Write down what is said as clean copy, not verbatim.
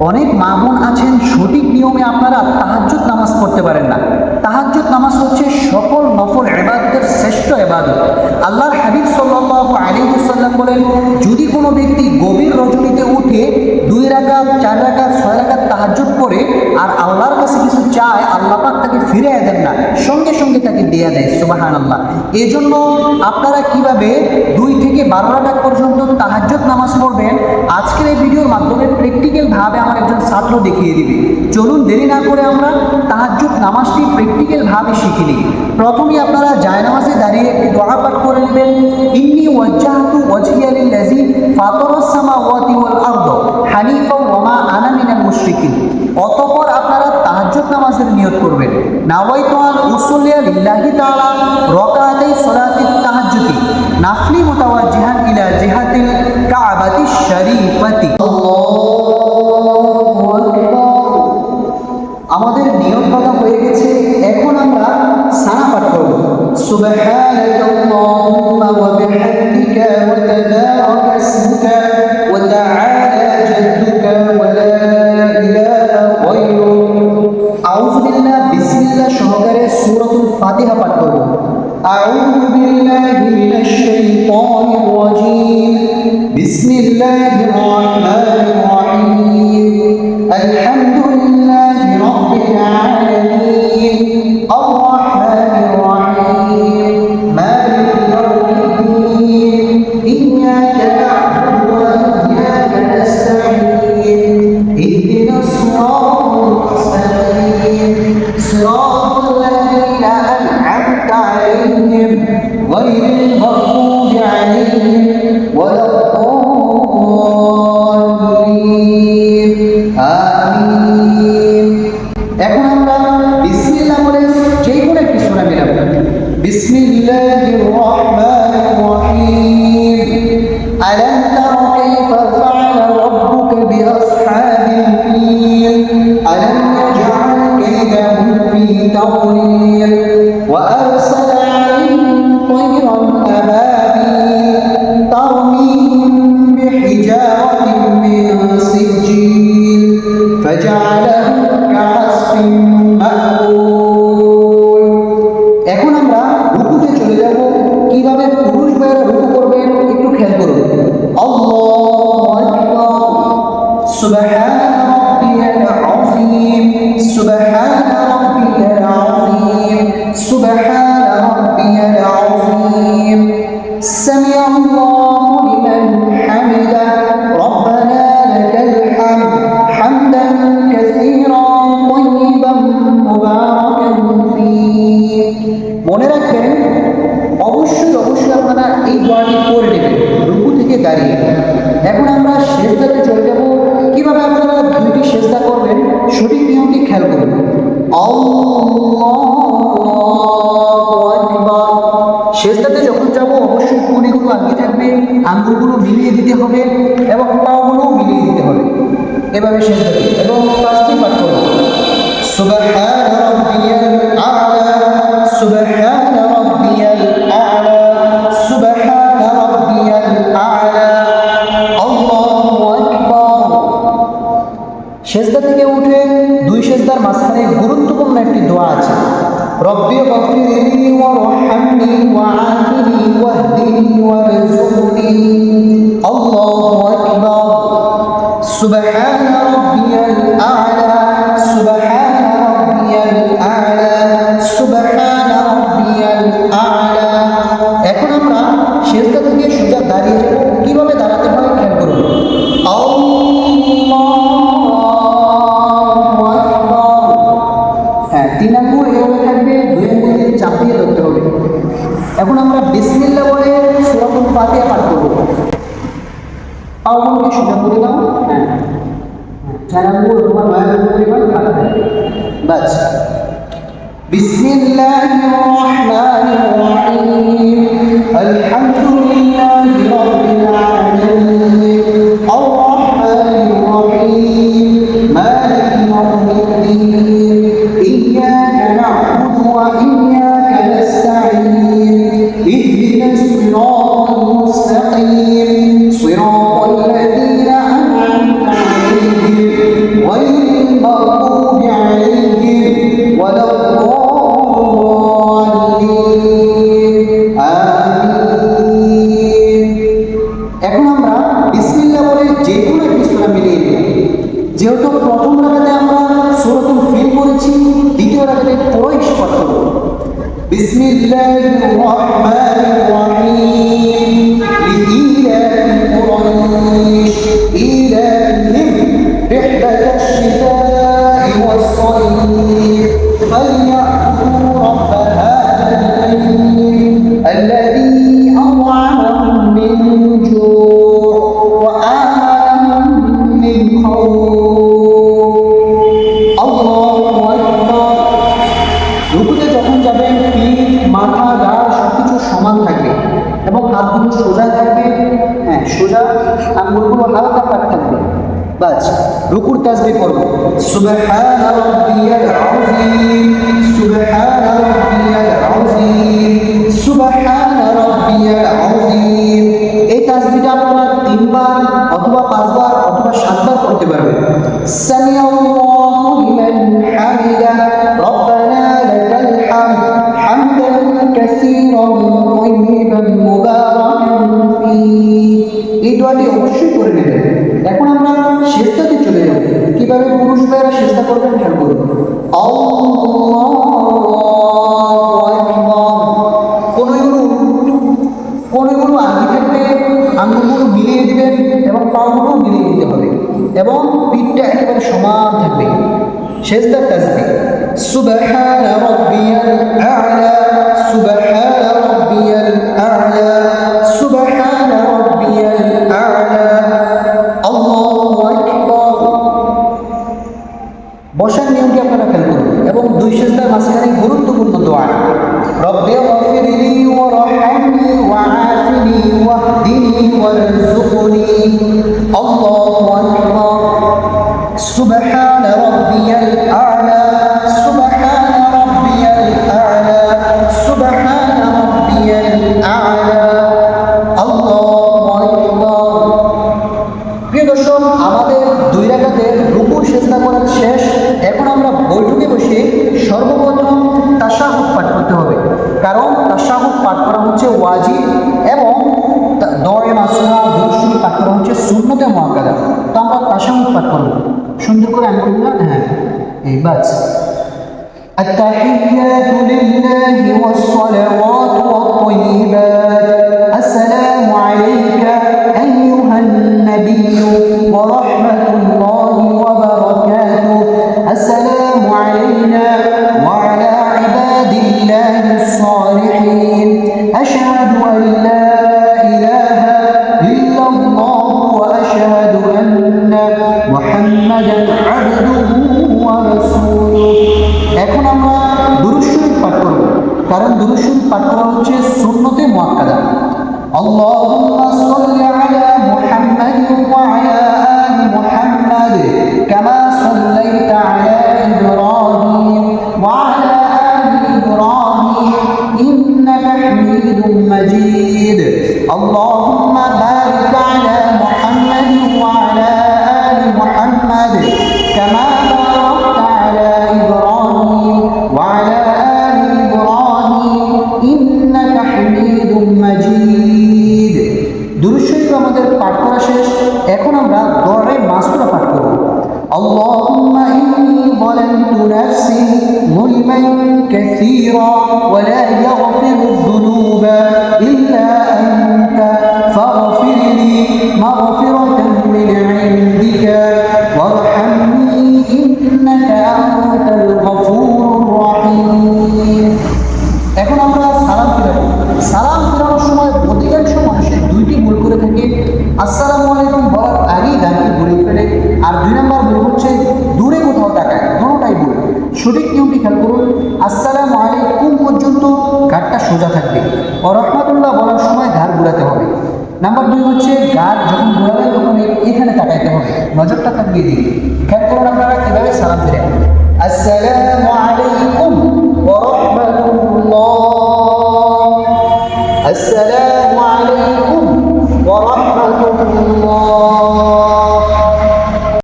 অনেক মা বোন আছেন সঠিক নিয়মে আপনারা তাহাজ্জুদ নামাজ পড়তে পারেন না। তাহাজ্জুদ নামাজ হচ্ছে সকল নফল ইবাদতের শ্রেষ্ঠ ইবাদত। আল্লাহর হাবিব সাল্লাল্লাহু আলাইহি ওয়াসাল্লাম বলেন, যদি কোনো ব্যক্তি গভীর রজনীতে উঠে 2 রাকাত 4 রাকাত 6 রাকাত তাহাজ্জুদ পড়ে আর আল্লাহর কাছে কিছু চায়, আল্লাহ পাক তাকে ফিরিয়ে দেন না, সঙ্গে সঙ্গে তাকে দিয়ে দেয়। সুবহানাল্লাহ। এই জন্য আপনারা কিভাবে 2 থেকে 12 রাকাত পর্যন্ত তাহাজ্জুদ নামাজ পড়বেন আজকের এই ভিডিওর মাধ্যমে প্র্যাকটিক্যালভাবে আমার একজন ছাত্র দেখিয়ে দিবে। চলুন দেরি না করে আমরা তাহাজ্জুদ নামাজটি প্র্যাকটিক্যালভাবে শিখে নিই। প্রথমেই আপনারা জায়নামাজে দাঁড়িয়ে একটি দোয়া পাঠ করে নেবেন, ইন্নী ওয়াজ্জাহতু ওয়াজহিয়া লিল্লাযী ফাতারাস সামাওয়াতি ওয়াল আরদ হানিফাও ওয়া মা আনা মিনাল মুশরিকিন। অতঃপর আপনারা তাহাজ্জুদ নামাজের নিয়ত করবেন, নাওয়াইতু আন উসাল্লিয়া লিল্লাহি তাআলা রাকাতাই সালাতিত তাহাজ্জুদি নাফলি মুতাওয়াজ্জিহান ইলা জিহাতিল কাবাতিশ শরীফাতি। আমাদের নিয়ত করা হয়ে গেছে, এখন আমরা সানা পাঠ করব। সুবহানাল্লাহুম্মা ওয়া বিহামদিকা ওয়া তাবারাকা ইসমুকা ওয়া তাআলা জাদ্দুকা ওয়া লা ইলাহা গায়রুক। আউযু বিল্লাহ বিসমিল্লাহ সহকারে সূরাতুল ফাতিহা পাঠ করব। আউযু বিল্লাহি মিনাশ শাইতানির রাজীম। বিসমিল্লাহির রাহমানির রাহিম। আলহামদুলিল্লাহি রাব্বিল আলামিন আর-রাহমানির রাহিম মালিকি ইয়াউমিদ্দিন ইয়্যাকা না'বুদু ওয়া ইয়্যাকা নাস্তাঈন ইহদিনাস সিরাতাল মুস্তাকিম সিরাতাল লাযীনা আন'আমতা আলাইহিম গায়রিল মাগদুবি আলাইহিম ওয়ালাদ-দাল্লিন। আমিন। এখন আমরা বিসমিল্লাহ বলে যে কোনো একটি সূরা মিলাবো। বিসমিল্লাহির রাহমানির রাহিম। আলাম তারা কাইফা ফাআলা রাব্বুকা বিআসহাবিল ফিল আলাম ইয়াজআল কাইদাহুম ফি তাদলিল ওয়া আরসালা আলাইহিম তায়রান আবাবিল তারমীহুম বিহিজারাতিন মিন সিজ্জিল ফাজআলাহুম কা'আসফিন মা'কুল। এখন আমরা রুকুতে চলে যাব। কিভাবে পুরুষ ভাইয়েরা রুকু করবেন একটু খেয়াল করুন। আল্লাহু আকবার। সুবহান রাব্বিয়াল আযীম। সুবহান রাব্বিয়াল আযীম। সুবহান রাব্বিয়াল আযীম। সামিআল্লাহু লিমান হামিদাহ। রব্বানা লাকাল হামদ হামদান কাসীরান তাইয়িবান মুবারাকান ফীহ। মনে রাখবেন, অবশ্যই আপনারা এই দোয়াটি করে নেবেন রুকু থেকে দাঁড়িয়ে। এখন আমরা সেজদাতে চলে যাব। কিভাবে আপনারা 2টি সেজদা করবেন সঠিক নিয়মটি খেয়াল করুন। আল্লাহু আকবার। সেজদাতে যখন যাব অবশ্যই কনুইগুলো আগে থাকবে, আঙ্গুলগুলো মিলিয়ে দিতে হবে এবং পাগুলো মিলিয়ে দিতে হবে। এভাবে সেজদাতে এবং তাসবিহ পাঠ করব। সুবহান রাব্বিয়াল আ'লা। সুবহান রাব্বিয়াল আ'লা। সুবহান রাব্বিয়াল আ'লা। আল্লাহু আকবার। সেজদা থেকে উঠে 2 সেজদার মাঝখানে গুরুত্বপূর্ণ একটি দোয়া আছে। রব্বি গফিরলি ওয়ারহামনি ওয়াআফিনি ওয়াহদিনি ওয়ারযুকনি। আল্লাহু আকবার। সুবহান রাব্বিয়াল আ'লা। সুবহান রাব্বিয়াল আ'লা। সুবহান রাব্বিয়াল আ'লা। এখন আমরা সেজদা থেকে সোজা দাঁড়িয়ে যাব। কিভাবে দাঁড়াতে হয় খেয়াল করুন। আল্লাহু আকবার। হ্যাঁ, 3 আঙ্গুল এভাবে থাকবে, 2 আঙ্গুল দিয়ে চাপিয়ে ধরতে হবে। এখন আমরা বিসমিল্লাহ বলে সূরাতুল ফাতিহা পাঠ করব। পাগুলোকে সোজা করে দাও। হ্যাঁ, 4 আঙ্গুল তোমার বায়াঙ্গুল পরিমাণ থাকবে। বাস। বিসমিল্লাহির রাহমানির রাহিম। আলহামদুলিল্লাহি রাব্বিল আলামিন আর-রাহমানির রাহিম মালিকি ইয়াউমিদ্দিন ইয়্যাকা না'বুদু ওয়া ইয়্যাকা নাস্তাঈন ইহদিনাস সিরাতাল মুস্তাকিম সিরাতাল লাযীনা আন'আমতা আলাইহিম যেহেতু প্রথম রাকাতে আমরা সূরাতুল ফিল পড়েছি, দ্বিতীয় রাকাতে পুরোই পাঠ করব। বিসমিল্লাহির রহমানির রহিম লিইলাফি কুরাইশ ইলাফিহিম রিহলাতাশ শিতাই ওয়াস সাইফ ফালইয়াবুদু রাব্ব হাযাল বাইত আল্লাযী আত'আমাহুম মিন জু' ওয়া আমানাহুম মিন খাউফ। আল্লাহু আকবার। রুকুতে যখন যাবেন পিঠ, মাথা, ঘাড় সবকিছু সমান থাকবে এবং হাতগুলো সোজা থাকবে। হ্যাঁ, সোজা, আঙ্গুলগুলো হালকা ফাঁক থাকবে। বাস রুকুর তাসবিহ করব। সুবহানা রাব্বিয়াল আযীম, সুবহানা রাব্বিয়াল আযীম, সুবহানা রাব্বিয়াল আযীম। এই তাসবিহটা আপনারা 3 বার অথবা 5 বার অথবা 7 বার করতে পারবেন। সামিআল্লাহু লিমান হামিদা রব্বানা লাকাল হামদ হামদান কাসীরান তাইয়িবান মুবারাকান ফীহি। এই দোয়াটি অবশ্যই করে নেবেন। এখন আমরা সিজদাতে চলে যাব। কিভাবে পুরুষ ভাইরা সিজদা করবেন খেয়াল করুন। আল্লাহু আকবার। কোনগুলো আগে থাকবে, আঙ্গুলগুলো মিলিয়ে দিবেন এবং পাগুলো মিলিয়ে দিতে হবে এবং পিঠটা একেবারে সমান থাকবে। সিজদার তাসবিহ সুবহানা রাব্বিয়াল আ'লা, সুবহানা রাব্বিয়াল আ'লা, সুবহানা রাব্বিয়াল আ'লা। আল্লাহু আকবার। বসার নিয়মটি আপনারা খেয়াল করুন এবং 2 সিজদার মাঝখানে গুরুত্বপূর্ণ দোয়া রব্বি গফিরলি ওয়ারহামনি ওয়াআফিনি ওয়াহদিনি ওয়ারযুকনি। আল্লাহু আকবার। সুবহানা রাব্বিয়াল আ'লা, সুবহানা রাব্বিয়াল আ'লা, সুবহানা রাব্বিয়াল আ'লা। আল্লাহু আকবার। প্রিয় দর্শক, আমাদের 2 রাকাতের রুকু সিজদা করা শেষ। এখন আমরা বৈঠকে বসে সর্বপ্রথম তাশাহুদ পাঠ করতে হবে, কারণ তাশাহুদ পাঠ করা হচ্ছে ওয়াজিব এবং দোয়া মাসুরা দুরূদ পাঠ করা হচ্ছে সুন্নতে মুআক্কাদা। তো আমরা তাশাহুদ পাঠ করব। সুন্দর করে আমি বললাম, হ্যাঁ এই বাস। التحيات لله والصلوات والطيبات السلام عليك أيها النبي ورحمة الله وبركاته السلام علينا وعلى عباد الله الصالحين أشهد أن لا إله إلا الله وأشهد أن محمدا عبده ورسوله। এখন আমরা দুরূদ শরীফ পাঠ করব, কারণ দুরূদ শরীফ পাঠ করা হচ্ছে সুন্নতে মুআক্কাদা। আল্লাহুম্মা সাল্লি আলা মুহাম্মাদ ওয়া আলা আলি মুহাম্মাদ কামা সাল্লাইতা আলা ইব্রাহিম ওয়া আলা আলি ইব্রাহিম ইন্নাকা হামিদুম মাজিদ। আল্লাহুম্মা বারিক আলা মুহাম্মাদ ওয়া আলা আলি মুহাম্মাদ কামা বারাকতা আলা ইব্রাহিম ওয়া আলা আলি ইব্রাহিম ইন্নাকা হামিদুম মাজিদ। দুরূদ শরীফ আমাদের পাঠ করা শেষ। এখন আমরা দোয়া মাসুরা পাঠ করব। আল্লাহুম্মা ইন্নী যালামতু নাফসি যুলমান কাসীরা ওয়া লা ইয়াগফিরু যুনুবা ইল্লা আনতা ফাগফিরলি মাগফিরাতান মিন ইনদিকা ওয়ারহামনি ইন্নাকা আনতাল গফুরুর রহিম। এখন আমরা সালাম ফিরাবো। সালাম ফিরানোর সময় অধিকাংশ মানুষের 2টি ভুল করে থাকে। আসসালামু আলাইকুম বলার আগেই দাঁড়িয়ে ঘুরে ফেলে, আর 2 নম্বর ভুল হচ্ছে দূরে কোথাও তাকায়। দুটোটাই ভুল। সঠিক নিয়মটি খেয়াল করুন। আসসালামু আলাইকুম পর্যন্ত ঘাড়টা সোজা থাকবে। ও রহমাতুল্লাহ বলার সময় ঘাড় ঘুরাতে হবে। নাম্বার 2 হচ্ছে ঘাড় যখন ঘুরাবে তখন এখানে তাকাইতে হবে, নজরটা থাকবে দিকে। খেয়াল করুন আপনারা কীভাবে সালাম ফিরে। আসসালামু আলাইকুম ওয়া রাহমাতুল্লাহ। আসসালামু